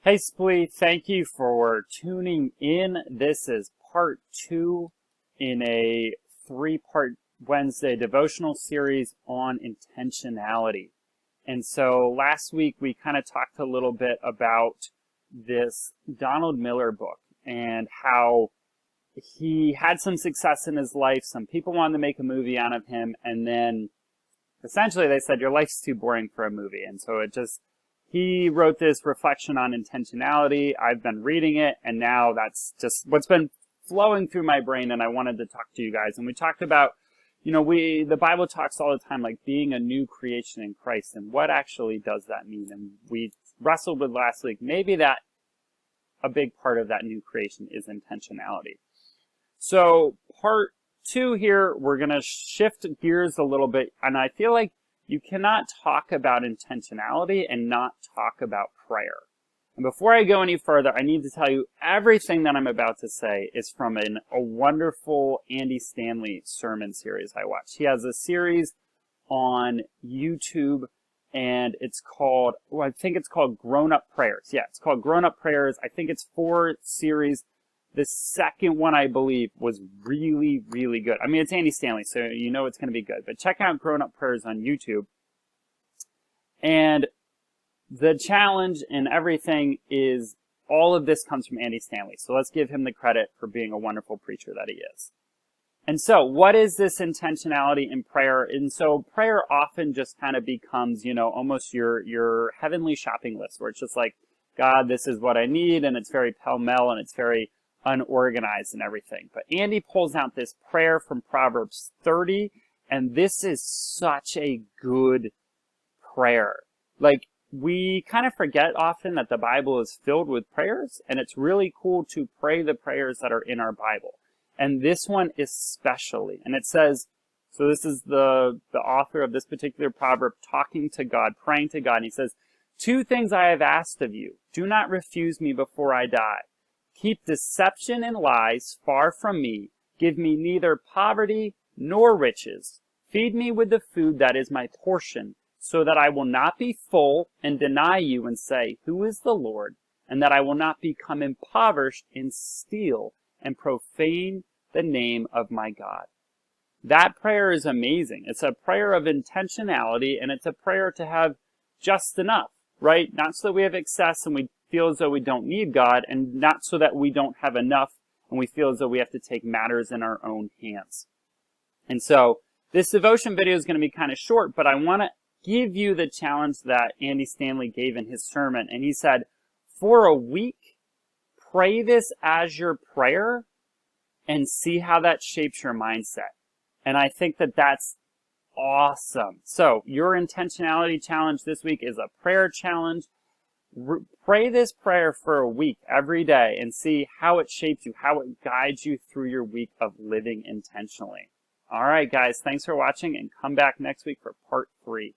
Hey Splee, thank you for tuning in. This is part 2 in a 3-part Wednesday devotional series on intentionality. And so last week we kind of talked a little bit about this Donald Miller book and how he had some success in his life. Some people wanted to make a movie out of him, and then essentially they said, your life's too boring for a movie. And so he wrote this reflection on intentionality. I've been reading it, and now that's just what's been flowing through my brain, and I wanted to talk to you guys. And we talked about, the Bible talks all the time, like being a new creation in Christ, and what actually does that mean? And we wrestled with last week, maybe that a big part of that new creation is intentionality. So part 2 here, we're going to shift gears a little bit, and I feel like you cannot talk about intentionality and not talk about prayer. And before I go any further, I need to tell you everything that I'm about to say is from a wonderful Andy Stanley sermon series I watched. He has a series on YouTube, and it's called, I think it's called Grown Up Prayers. Yeah, it's called Grown Up Prayers. I think it's 4 series. The second one, I believe, was really, really good. I mean, it's Andy Stanley, so you know it's going to be good. But check out Grown Up Prayers on YouTube. And the challenge and everything is, all of this comes from Andy Stanley. So let's give him the credit for being a wonderful preacher that he is. And so, what is this intentionality in prayer? And so, prayer often just kind of becomes, almost your heavenly shopping list, where it's just like, God, this is what I need, and it's very pell-mell, and it's very unorganized and everything. But Andy pulls out this prayer from Proverbs 30, and this is such a good prayer. Like, we kind of forget often that the Bible is filled with prayers, and it's really cool to pray the prayers that are in our Bible. And this one especially. And it says, so this is the author of this particular proverb talking to God, praying to God, and he says, 2 things I have asked of you. Do not refuse me before I die. Keep deception and lies far from me. Give me neither poverty nor riches. Feed me with the food that is my portion, so that I will not be full and deny you and say, who is the Lord? And that I will not become impoverished and steal and profane the name of my God. That prayer is amazing. It's a prayer of intentionality, and it's a prayer to have just enough, right? Not so that we have excess and we feel as though we don't need God, and not so that we don't have enough and we feel as though we have to take matters in our own hands. And so this devotion video is going to be kind of short, but I want to give you the challenge that Andy Stanley gave in his sermon. And he said, for a week, pray this as your prayer and see how that shapes your mindset. And I think that that's awesome. So your intentionality challenge this week is a prayer challenge. Pray this prayer for a week every day and see how it shapes you, how it guides you through your week of living intentionally. All right, guys, thanks for watching, and come back next week for part 3.